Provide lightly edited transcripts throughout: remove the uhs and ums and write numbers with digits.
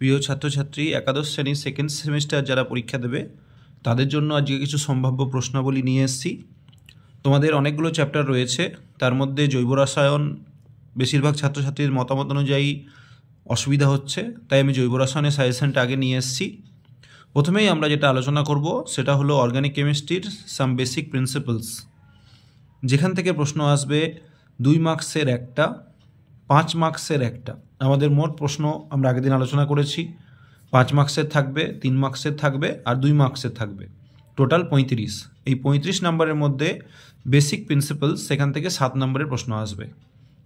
প্রিয় ছাত্রছাত্রী, একাদশ শ্রেণীর সেকেন্ড সেমিস্টার যারা পরীক্ষা দেবে তাদের জন্য আজকে কিছু সম্ভাব্য প্রশ্নাবলী নিয়ে এসেছি। তোমাদের অনেকগুলো চ্যাপ্টার রয়েছে, তার মধ্যে জৈব রসায়ন বেশিরভাগ ছাত্রছাত্রীর মতামত অনুযায়ী অসুবিধা হচ্ছে, তাই আমি জৈব রসায়নের সাজেশনটা আগে নিয়ে এসেছি। প্রথমেই আমরা যেটা আলোচনা করব সেটা হলো অর্গানিক কেমিস্ট্রির সাম বেসিক প্রিন্সিপালস, যেখান থেকে প্রশ্ন আসবে 2 মার্কসের একটা, 5 মার্কসের একটা। আমাদের মোট প্রশ্ন আমরা আগের দিন আলোচনা করেছি, 5 মার্কসের থাকবে, 3 মার্কসের থাকবে আর 2 মার্কসের থাকবে, টোটাল 35। এই 35 নম্বরের মধ্যে বেসিক প্রিন্সিপালস, সেখান থেকে 7 নম্বরের প্রশ্ন আসবে।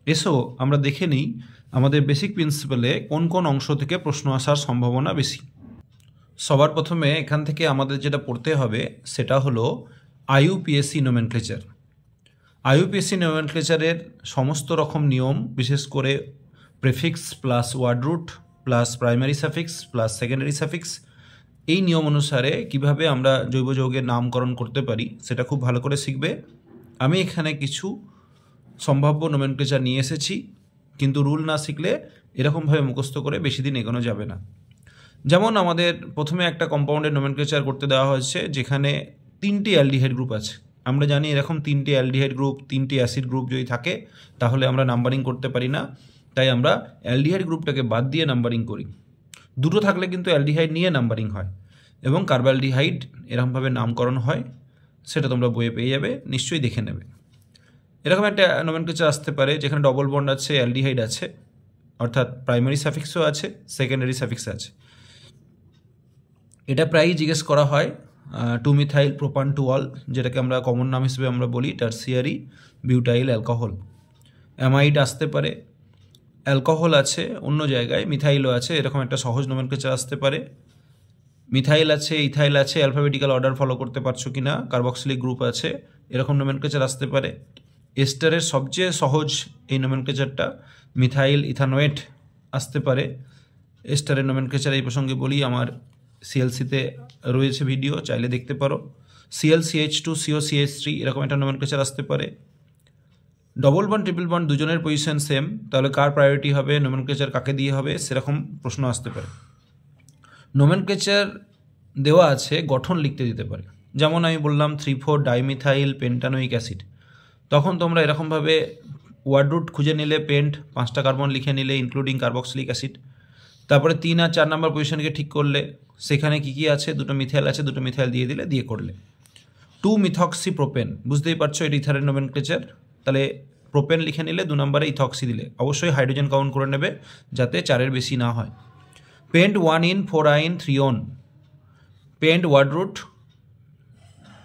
এসো আমরা দেখে নিই আমাদের বেসিক প্রিন্সিপালে কোন কোন অংশ থেকে প্রশ্ন আসার সম্ভাবনা বেশি। সবার প্রথমে এখান থেকে আমাদের যেটা পড়তে হবে সেটা হলো আইইউপিএসসি নোমেনক্লেচার। আইইউপিএসসি নোমেনক্লেচারের সমস্ত রকম নিয়ম, বিশেষ করে prefix plus word root plus primary suffix plus secondary suffix, এই নিয়ম অনুসারে কিভাবে আমরা জৈব যৌগের নামকরণ করতে পারি সেটা খুব ভালো করে শিখবে। আমি এখানে কিছু সম্ভাব্য নোমেনক্লেচার নিয়ে এসেছি, কিন্তু রুল না শিখলে এরকমভাবে মুখস্থ করে বেশি দিন এগোনো যাবে না। যেমন আমাদের প্রথমে একটা কম্পাউন্ডের নোমেনক্লেচার করতে দেওয়া হয়েছে যেখানে 3টি অ্যালডিহাইড গ্রুপ আছে। আমরা জানি এরকম 3টি অ্যালডিহাইড গ্রুপ, 3টি অ্যাসিড গ্রুপ যদি থাকে তাহলে আমরা নাম্বারিং করতে পারি না, তাই আমরা অ্যালডিহাইড গ্রুপটাকে বাদ দিয়ে নাম্বারিং করি। 2টো থাকলে কিন্তু অ্যালডিহাইড নিয়ে নাম্বারিং হয়, এবং কার্বালডিহাইড এরকমভাবে নামকরণ হয়, সেটা তোমরা বইয়ে পেয়ে যাবে, নিশ্চয়ই দেখে নেবে। এরকম একটা নোমেনক্লেচার আসতে পারে যেখানে ডবল বন্ড আছে, অ্যালডিহাইড আছে, অর্থাৎ প্রাইমারি সাফিক্সও আছে, সেকেন্ডারি সাফিক্স আছে। এটা প্রায়ই জিজ্ঞেস করা হয় 2-মিথাইল প্রোপান টু অল, যেটাকে আমরা কমন নাম হিসেবে আমরা বলি টার্সিয়ারি বিউটাইল অ্যালকোহল। অ্যামাইড আসতে পারে, অ্যালকোহল আছে অন্য জায়গায়, মিথাইলও আছে, এরকম একটা সহজ নোমেনক্লেচার আসতে পারে। মিথাইল আছে, ইথাইল আছে, অ্যালফাবেটিক্যাল অর্ডার ফলো করতে পারছো কি না, কার্বক্সিলিক গ্রুপ আছে, এরকম নোমেনক্লেচার আসতে পারে। এস্টারের সবচেয়ে সহজ এই নোমেনক্লেচারটা, মিথাইল ইথানোয়েট আসতে পারে। এস্টারের নোমেনক্লেচার এই প্রসঙ্গে বলি, আমার সিএলসিতে রয়েছে ভিডিও, চাইলে দেখতে পারো। ClCH2 COCH3 এরকম একটা নোমেনক্লেচার আসতে পারে। ডবল বন্ড ট্রিপল বন্ড দুজনের পজিশন সেম, তাহলে কার প্রায়োরিটি হবে, নোমেনক্লেচার কাকে দিয়ে হবে, সেরকম প্রশ্ন আসতে পারে। নোমেনক্লেচার দেওয়া আছে, গঠন লিখতে দিতে পারে। যেমন আমি বললাম 3,4 ডাইমিথাইল পেন্টানোইক অ্যাসিড, তখন তোমরা এরকমভাবে ওয়ার্ড রুট খুঁজে নিলে, পেন্ট 5টা কার্বন লিখে নিলে ইনক্লুডিং কার্বক্সিলিক অ্যাসিড। তারপরে 3 আর 4 নম্বর পজিশনকে ঠিক করলে, সেখানে কি আছে, 2টো মিথাইল আছে, 2টো মিথাইল দিয়ে দিলে, দিয়ে করলে 2-মিথক্সি প্রোপেন, বুঝতেই পারছো এটা ইথারের নোমেনক্লেচার। তাহলে প্রোপেন লিখে নিলে, 2 নম্বরে ইথক্সি দিলে, অবশ্যই হাইড্রোজেন কাউন্ট করে নেবে যাতে 4-এর বেশি না হয়। পেন্ট 1 ইন 4 আইন 3 অন, পেন্ট ওয়ার্ড রুট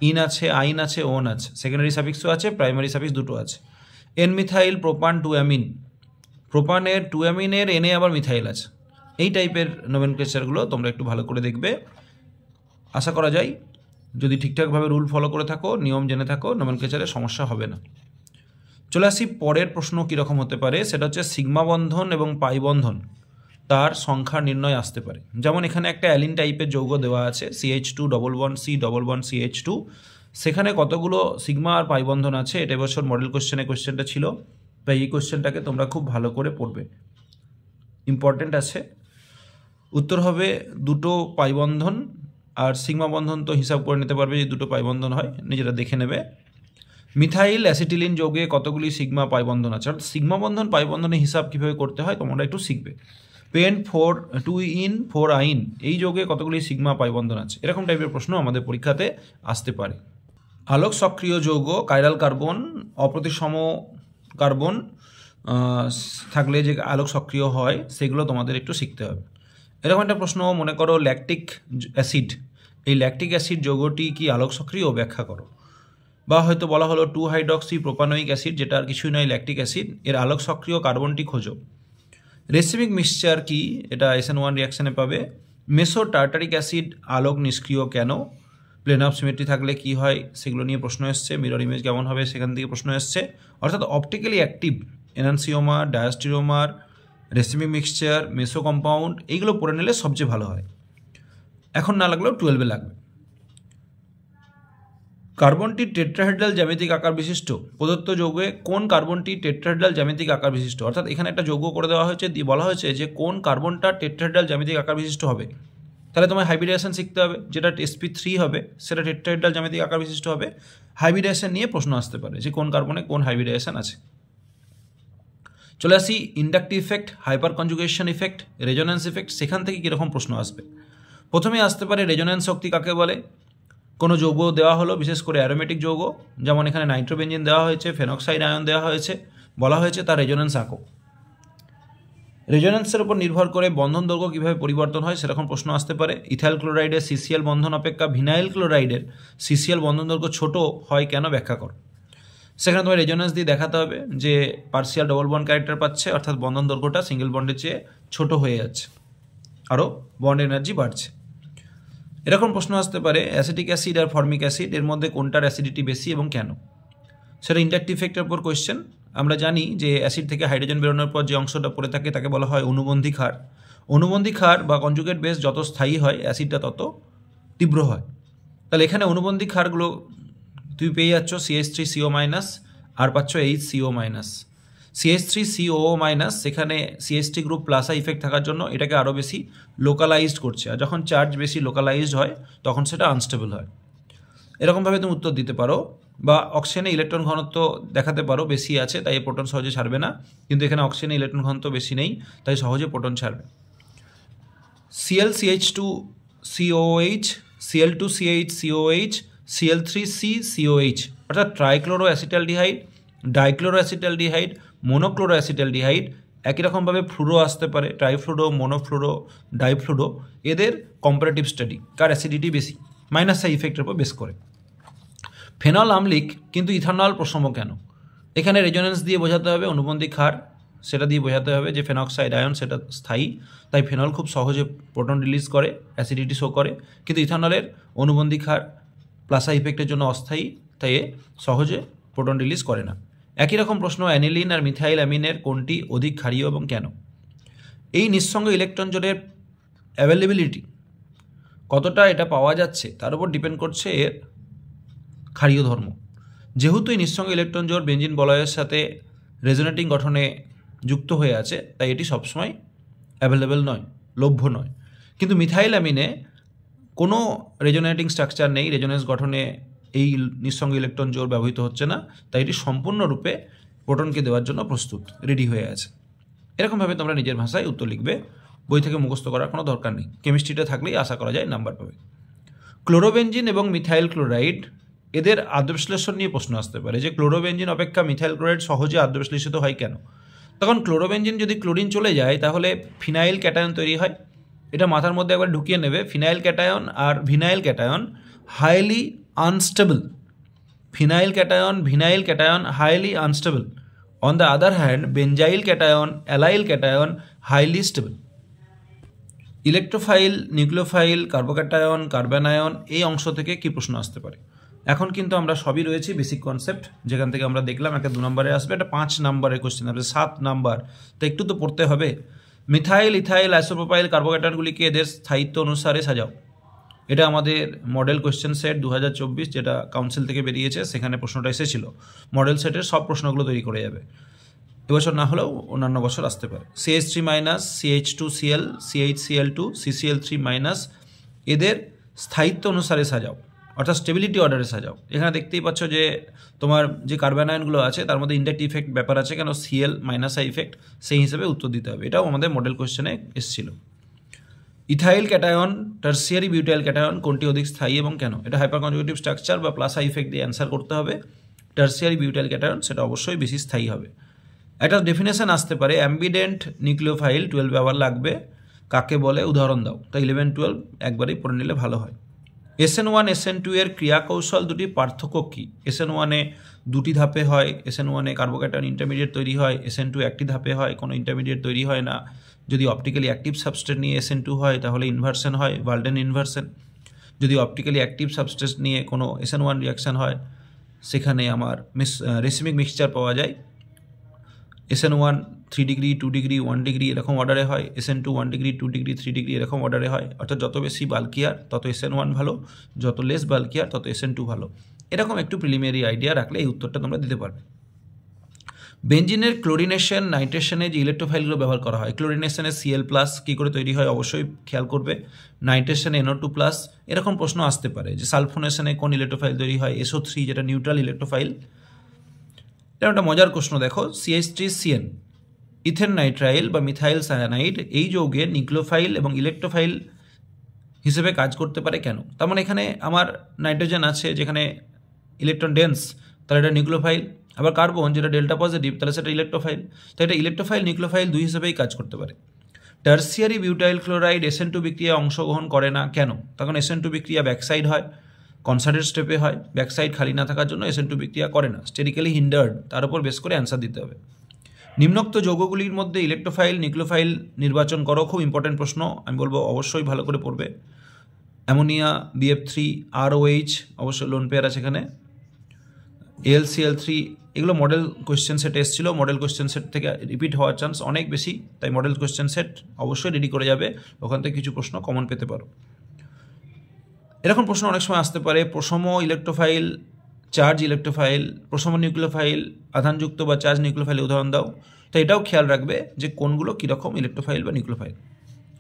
ইন আছে, আইন আছে, ওন আছে, সেকেন্ডারি সাফিক্সও আছে, প্রাইমারি সাফিক্স 2টো আছে। N-মিথাইল প্রোপান 2 অ্যামিন, প্রোপানের 2 অ্যামিনের এনে আবার মিথাইল আছে। এই টাইপের নোমেনক্লেচারগুলো তোমরা একটু ভালো করে দেখবে। আশা করা যায় যদি ঠিকঠাকভাবে রুল ফলো করে থাকো, নিয়ম জেনে থাকো, নোমেনক্লেচারের সমস্যা হবে না। চলে আসি পরের প্রশ্ন কীরকম হতে পারে, সেটা হচ্ছে সিগমা বন্ধন এবং পাই বন্ধন, তার সংখ্যা নির্ণয় আসতে পারে। যেমন এখানে একটা অ্যালিন টাইপের যৌগ দেওয়া আছে, CH2 double bond C double bond CH2, সেখানে কতগুলো সিগমা আর পাই বন্ধন আছে, এটা এবছর মডেল কোশ্চেনটা ছিল, তাই এই কোশ্চেনটাকে তোমরা খুব ভালো করে পড়বে, ইম্পর্টেন্ট আছে। উত্তর হবে 2টো পাই বন্ধন, আর সিগমা বন্ধন তো হিসাব করে নিতে পারবে যে 2টো পাই বন্ধন হয়, নিজেরা দেখে নেবে। মিথাইল অ্যাসিটিলিন যৌগে কতগুলি সিগমা পাই বন্ধন আছে, অর্থাৎ সিগমা বন্ধন পাই বন্ধনের হিসাব কীভাবে করতে হয় তোমরা একটু শিখবে। পেন্ট 2 ইন 4 আইন, এই যৌগে কতগুলি সিগমা পাই বন্ধন আছে, এরকম টাইপের প্রশ্ন আমাদের পরীক্ষাতে আসতে পারে। আলোক সক্রিয় যৌগ, কাইরাল কার্বন, অপ্রতিসম কার্বন থাকলে যে আলোক সক্রিয় হয় সেগুলো তোমাদের একটু শিখতে হবে। এরকম একটা প্রশ্ন মনে করো, ল্যাকটিক অ্যাসিড, এই ল্যাকটিক অ্যাসিড যৌগটি কি আলোক সক্রিয়, ব্যাখ্যা করো। বা হয়তো বলা হলো 2-হাইড্রক্সি প্রোপানোইক অ্যাসিড, যেটা আর কিছুই নয় ল্যাকটিক অ্যাসিড, এর আলোক সক্রিয় কার্বনটি খোঁজো। রেসিমিক মিক্সচার কি, এটা SN1 রিয়াকশানে পাবে। মেসো টার্টারিক অ্যাসিড আলোক নিষ্ক্রিয় কেন, প্লেন অফ সিমেট্রি থাকলে কি হয় সেগুলো নিয়ে প্রশ্ন এসছে, মিরর ইমেজ কেমন হবে সেখান থেকে প্রশ্ন এসছে। অর্থাৎ optically active enantiomer, diastereomer, racemic mixture, meso compound, এইগুলো পড়ে নিলে সবচেয়ে ভালো হয়। এখন না লাগলেও 12-এ লাগবে। কার্বনটি টেট্রাহেড্রাল জ্যামিতিক আকার বিশিষ্ট। প্রদত্ত যৌগে কোন কার্বনটি টেট্রাহেড্রাল জ্যামিতিক আকার বিশিষ্ট? অর্থাৎ এখানে একটা যৌগ করে দেওয়া হয়েছে, বলা হয়েছে যে কোন কার্বনটা টেট্রাহেড্রাল জ্যামিতিক আকার বিশিষ্ট হবে। তাহলে তোমায় হাইব্রিডেশন শিখতে হবে, যেটা sp3 হবে সেটা টেট্রাহেড্রাল জ্যামিতিক আকার বিশিষ্ট হবে। হাইব্রিডেশন নিয়ে প্রশ্ন আসতে পারে যে কোন কার্বনে কোন হাইব্রিডেশন আছে। চলে আসি inductive effect, hyper conjugation effect, resonance effect, সেখান থেকে কীরকম প্রশ্ন আসবে। প্রথমে আসতে পারে রেজোন্যান্স শক্তি কাকে বলে। কোনো যৌগ দেওয়া হলো, বিশেষ করে অ্যারোমেটিক যৌগ, যেমন এখানে নাইট্রোবেনজিন দেওয়া হয়েছে, ফেনক্সাইড আয়ন দেওয়া হয়েছে, বলা হয়েছে তার রেজোন্যান্স আঁকো। রেজোন্যান্সের উপর নির্ভর করে বন্ধন দৈর্ঘ্য কীভাবে পরিবর্তন হয় সেরকম প্রশ্ন আসতে পারে। ইথাইল ক্লোরাইডের সিসিএল বন্ধন অপেক্ষা ভিনাইল ক্লোরাইডের সিসিএল বন্ধন দৈর্ঘ্য ছোট হয় কেন, ব্যাখ্যা করো। সেখানে তোমার রেজোন্যান্স দিয়ে দেখাতে হবে যে পার্সিয়াল ডবল বন্ড ক্যারেক্টার পাচ্ছে, অর্থাৎ বন্ধন দৈর্ঘ্যটা সিঙ্গেল বন্ডের চেয়ে ছোট হয়ে যাচ্ছে, আরও বন্ড এনার্জি বাড়ছে। এরকম প্রশ্ন আসতে পারে অ্যাসিটিক অ্যাসিড আর ফর্মিক অ্যাসিড এর মধ্যে কোনটার অ্যাসিডিটি বেশি এবং কেন। সেটা ইন্ডাকটিভ ইফেক্টের উপর কোয়েশ্চেন। আমরা জানি যে অ্যাসিড থেকে হাইড্রোজেন বেরোনোর পর যে অংশটা পড়ে থাকে তাকে বলা হয় অনুবন্ধী ক্ষার। অনুবন্ধী ক্ষার বা কনজুগেট বেস যত স্থায়ী হয় অ্যাসিডটা তত তীব্র হয়। তাহলে এখানে অনুবন্ধী ক্ষারগুলো তুমি পেয়ে যাচ্ছ CH3CO- আর পাচ্ছ HCO-। CH3CO- সেখানে CH3 গ্রুপ প্লাসা ইফেক্ট থাকার জন্য এটাকে আরও বেশি লোকালাইজড করছে, আর যখন চার্জ বেশি লোকালাইজড হয় তখন সেটা আনস্টেবল হয়। এরকমভাবে তুমি উত্তর দিতে পারো। বা অক্সিজেনে ইলেকট্রন ঘনত্ব দেখাতে পারো বেশি আছে তাই প্রোটন সহজে ছাড়বে না, কিন্তু এখানে অক্সিজেনে ইলেকট্রন ঘনত্ব বেশি নেই তাই সহজে প্রোটন ছাড়বে। ClCH2COOH, Cl2CH COOH, Cl3CCOH, অর্থাৎ trichloro acetaldehyde, dichloro acetaldehyde, monochloro acetaldehyde. একই রকমভাবে ফ্লুরো আসতে পারে, ট্রাইফ্লুরো, মোনোফ্লুরো, ডাইফ্লুরো। এদের কম্পারেটিভ স্টাডি, কার অ্যাসিডিটি বেশি, মাইনাস সাই ইফেক্টের উপর বেস করে। ফেনল আম্লিক কিন্তু ইথানল প্রসম কেন? এখানে রেজোনেন্স দিয়ে বোঝাতে হবে অনুবন্ধী ক্ষার, সেটা দিয়ে বোঝাতে হবে যে ফেনক্সাইড আয়ন সেটা স্থায়ী, তাই ফেনল খুব সহজে প্রোটন রিলিজ করে, অ্যাসিডিটি শো করে, কিন্তু ইথানলের অনুবন্ধী ক্ষার প্লাসা ইফেক্টের জন্য অস্থায়ী, তাই সহজে প্রোটন রিলিজ করে না। একই রকম প্রশ্ন অ্যানিলিন আর মিথাইল অ্যামিনের কোনটি অধিক ক্ষারীয় এবং কেন? এই নিঃসঙ্গ ইলেকট্রন জোড়ের অ্যাভেলেবিলিটি কতটা এটা পাওয়া যাচ্ছে তার উপর ডিপেন্ড করছে এর ক্ষারীয় ধর্ম। যেহেতু এই নিঃসঙ্গ ইলেকট্রন জোড় বেঞ্জিন বলয়ের সাথে রেজোনেটিং গঠনে যুক্ত হয়ে আছে তাই এটি সবসময় অ্যাভেলেবেল নয়, লভ্য নয়। কিন্তু মিথাইল অ্যামিনে কোনো রেজোনেটিং স্ট্রাকচার নেই, রেজোনেন্স গঠনে এই নিঃসঙ্গ ইলেকট্রন জোড় ব্যবহৃত হচ্ছে না, তাই এটি সম্পূর্ণরূপে প্রোটনকে দেওয়ার জন্য প্রস্তুত, রেডি হয়ে আছে। এরকমভাবে তোমরা নিজের ভাষায় উত্তর লিখবে, বই থেকে মুখস্থ করার কোনো দরকার নেই। কেমিস্ট্রিটা থাকলেই আশা করা যায় নাম্বার পাবে। ক্লোরোবেনজিন এবং মিথাইল ক্লোরাইড এদের আদ্যবিশ্লেষণ নিয়ে প্রশ্ন আসতে পারে যে ক্লোরোবেনজিন অপেক্ষা মিথাইল ক্লোরাইড সহজে আদ্যবিশ্লেষিত হয় কেন? তখন ক্লোরোবেনজিন যদি ক্লোরিন চলে যায় তাহলে ফিনাইল ক্যাটায়ন তৈরি হয়। এটা মাথার মধ্যে একবার ঢুকিয়ে নেবে, ফিনাইল ক্যাটায়ন আর vinyl cation highly unstable. Phenyl cation, vinyl cation highly unstable. On the other hand benzyl cation, allyl cation highly stable. Electrophile, nucleophile, carbocation, carbanion, এই অংশ থেকে কি প্রশ্ন আসতে পারে? এখন কিন্তু আমরা সবই রয়েছি বেসিক কনসেপ্ট, যেখান থেকে আমরা দেখলাম একটা 2 নম্বরে আসবে, একটা 5 নম্বরের কোশ্চেন আসবে, 7 নাম্বার, তো একটু তো পড়তে হবে। মিথাইল, ইথাইল, আইসোপ্রোপাইল কার্বোক্যাটায়নগুলিকে এদের স্থায়িত্ব অনুসারে সাজাও। এটা আমাদের মডেল কোশ্চেন সেট 2024 যেটা কাউন্সিল থেকে বেরিয়েছে, সেখানে প্রশ্নটা এসেছিল। মডেল সেটের সব প্রশ্নগুলো তৈরি করে যাবে, এবছর না হলেও অন্যান্য বছর আসতে পারে। CH3-, CH2Cl, CHCl2, CCl3-, এদের স্থায়িত্ব অনুসারে সাজাও, অর্থাৎ স্টেবিলিটি অর্ডারে সাজাও। এখানে দেখতেই পাচ্ছ যে তোমার যে কার্বনায়নগুলো আছে তার মধ্যে ইন্ডাকটিভ ইফেক্ট ব্যাপার আছে, কেন Cl- ইফেক্ট, সেই হিসেবে উত্তর দিতে হবে। এটাও আমাদের মডেল কোশ্চেনে এসেছিল। Ethyl cation, tertiary butyl cation কোনটি অধিক স্থায়ী এবং কেন? এটা হাইপার কনজুগেটিভ স্ট্রাকচার বা প্লাসা ইফেক্ট দিয়ে অ্যান্সার করতে হবে। টার্সিয়ারি বিউটাইল ক্যাটায়ন সেটা অবশ্যই বেশি স্থায়ী হবে। একটা ডেফিনেশন আসতে পারে অ্যাম্বিডেন্ট নিউক্লিওফাইল, 12 আবার লাগবে, কাকে বলে উদাহরণ দাও। তাই 11-12 একবারেই পড়ে নিলে ভালো হয়। SN1 SN2 এর ক্রিয়া কৌশল দুটি পার্থক্য কী? SN1 এ 2টি ধাপে হয়, SN1 এ কার্বোক্যাটায়ন ইন্টারমিডিয়েট তৈরি হয়, SN2 একটি ধাপে হয়, কোনো ইন্টারমিডিয়েট তৈরি হয় না। যদি অপটিক্যালি অ্যাক্টিভ সাবস্ট্রেট নিয়ে SN2 হয় তাহলে ইনভার্সন হয়, ভাল্ডেন ইনভার্সন। যদি অপটিক্যালি অ্যাক্টিভ সাবস্ট্রেট নিয়ে কোনো SN1 রিয়াকশান হয় সেখানে আমার রেসিমিক মিক্সচার পাওয়া যায়। SN1 3 ডিগ্রি, 2 ডিগ্রি, 1 ডিগ্রি এরকম অর্ডারে হয়, SN2 1 ডিগ্রি, 2 ডিগ্রি, 3 ডিগ্রি এরকম অর্ডারে হয়। অর্থাৎ যত বেশি বাল্কিয়ার তত SN1 ভালো, যত লেস বাল্কিয়ার তত SN2 ভালো। এরকম একটু প্রিলিমিনারি আইডিয়া রাখলে এই উত্তরটা তোমরা দিতে পারবে। বেঞ্জিনের ক্লোরিনেশন নাইট্রেশনে যে ইলেকট্রোফাইলগুলো ব্যবহার করা হয়, ক্লোরিনেশনে Cl+ কী করে তৈরি হয় অবশ্যই খেয়াল করবে, নাইট্রেশনে NO2+, এরকম প্রশ্ন আসতে পারে যে সালফোনেশনে কোন ইলেকট্রোফাইল তৈরি হয়, SO3 যেটা নিউট্রাল ইলেকট্রোফাইল। এটা একটা মজার প্রশ্ন, দেখো CH3CN ইথেন নাইট্রাইল বা মিথাইল সায়ানাইড এই যৌগের নিউক্লিওফাইল এবং ইলেকট্রোফাইল হিসেবে কাজ করতে পারে কেন? তার মানে এখানে আমার নাইট্রোজেন আছে যেখানে ইলেকট্রন ডেন্স, তাহলে এটা নিউক্লিওফাইল, আবার কার্বন যেটা ডেল্টা পজিটিভ তাহলে সেটা ইলেকট্রোফাইল, তাই এটা ইলেকট্রোফাইল নিউক্লিওফাইল দুই হিসেবেই কাজ করতে পারে। টার্সিয়ারি বিউটাইল ক্লোরাইড SN2 বিক্রিয়ায় অংশগ্রহণ করে না কেন? তখন SN2 বিক্রিয়া ব্যাকসাইড হয়, কনসার্টেড স্টেপে হয়, ব্যাকসাইড খালি না থাকার জন্য SN2 বিক্রিয়া করে না, স্টেরিক্যালি হিন্ডার্ড, তার উপর বেস করে অ্যান্সার দিতে হবে। নিম্নোক্ত যৌগগুলির মধ্যে ইলেকট্রোফাইল নিউক্লিওফাইল নির্বাচন করো, খুব ইম্পর্টেন্ট প্রশ্ন, আমি বলবো অবশ্যই ভালো করে পড়বে। অ্যামোনিয়া BF3 ROH অবশ্যই লোন পেয়ার আছে এখানে, AlCl3 এগুলো মডেল কোয়েশ্চেন সেট এসেছিল, মডেল কোয়েশ্চেন সেট থেকে রিপিট হওয়ার চান্স অনেক বেশি, তাই মডেল কোয়েশ্চেন সেট অবশ্যই রেডি করে যাবে, ওখান থেকে কিছু প্রশ্ন কমন পেতে পারো। এরকম প্রশ্ন অনেক সময় আসতে পারে, প্রশম ইলেকট্রোফাইল, চার্জ ইলেকট্রোফাইল, প্রশম নিউক্লিওফাইল, আধানযুক্ত বা চার্জ নিউক্লিওফাইল উদাহরণ দাও। তো এটাও খেয়াল রাখবে যে কোনগুলো কীরকম ইলেকট্রোফাইল বা নিউক্লিওফাইল।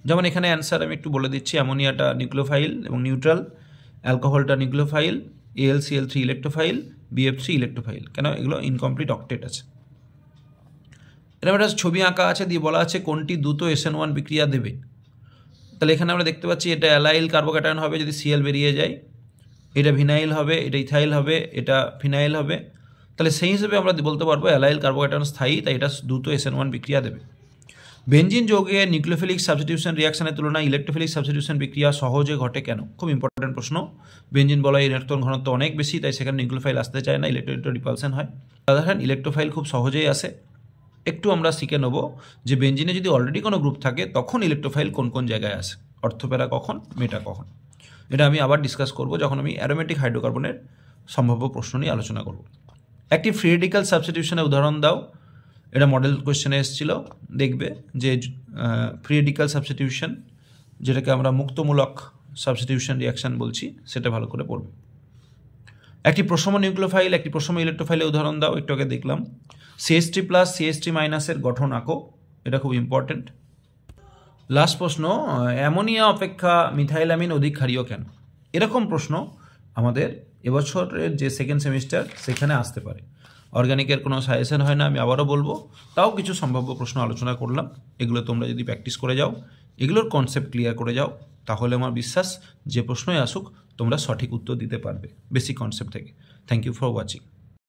যেমন এখানে অ্যান্সার আমি একটু বলে দিচ্ছি, অ্যামোনিয়াটা নিউক্লিওফাইল এবং নিউট্রাল, অ্যালকোহলটা nucleophile, AlCl3 electrophile, BF3 electrophile. কেন? এগুলো ইনকমপ্লিট অক্টেট আছে। এরকম একটা ছবি আঁকা আছে, দিয়ে বলা আছে কোনটি দ্রুত SN1 বিক্রিয়া দেবে। তাহলে এখানে আমরা দেখতে পাচ্ছি এটা অ্যালাইল কার্বোক্যাটায়ন হবে যদি Cl বেরিয়ে যায়, এটা ভিনাইল হবে, এটা ইথাইল হবে, এটা ফিনাইল হবে। তাহলে সেই হিসেবে আমরা বলতে পারবো অ্যালাইল কার্বোক্যাটায়ন স্থায়ী, তাই এটা দ্রুত SN1 বিক্রিয়া দেবে। বেঞ্জিন যৌগে নিউক্লিওফিলিক সাবস্টিটিউশন রিয়াকশনের তুলনায় ইলেকট্রোফিলিক সাবস্টিটিউশন বিক্রিয়া সহজে ঘটে কেন? খুব ইম্পর্টেন্ট প্রশ্ন। বেঞ্জিন বলয় ইলেকট্রন ঘনত্ব অনেক বেশি, তাই সেখানে নিউক্লিওফাইল আসতে চায় না, ইলেকট্রো রিপালশন হয়। সাধারণ ইলেকট্রোফাইল খুব সহজেই আসে। একটু আমরা শিখে নেব যে বেঞ্জিনে যদি অলরেডি কোনো গ্রুপ থাকে তখন ইলেকট্রোফাইল কোন কোন জায়গায় আসে, অর্থপ্যারা কখন, মেটা কখন। এটা আমি আবার ডিসকাস করব যখন আমি অ্যারোমেটিক হাইড্রোকার্বনের সম্ভাব্য প্রশ্ন নিয়ে আলোচনা করব। একটি ফ্রি রেডিক্যাল সাবস্টিটিউশনের উদাহরণ দাও। এটা মডেল কোয়েশ্চেনে এসেছিল, দেখবে যে ফ্রি রেডিক্যাল সাবস্টিটিউশন, যেটাকে আমরা মুক্তমূলক সাবস্টিটিউশন রিয়াকশান বলছি, সেটা ভালো করে পড়বে। একটি প্রশম নিউক্লিওফাইল, একটি প্রশম ইলেকট্রোফাইলের উদাহরণ দাও। একটু আগে দেখলাম CH3+ CH3- গঠন আঁকো, এটা খুব ইম্পর্টেন্ট। লাস্ট প্রশ্ন, অ্যামোনিয়া অপেক্ষা মিথাইলামিন অধিক ক্ষারীয় কেন? এরকম প্রশ্ন আমাদের এবছরের যে সেকেন্ড সেমিস্টার সেখানে আসতে পারে। অর্গানিকের কোনো সাজেশন হয় না, আমি আবারও বলবো, তাও কিছু সম্ভাব্য প্রশ্ন আলোচনা করলাম। এগুলো তোমরা যদি প্র্যাকটিস করে যাও, এগুলোর কনসেপ্ট ক্লিয়ার করে যাও, তাহলে আমার বিশ্বাস যে প্রশ্নই আসুক তোমরা সঠিক উত্তর দিতে পারবে বেসিক কনসেপ্ট থেকে। Thank you for watching.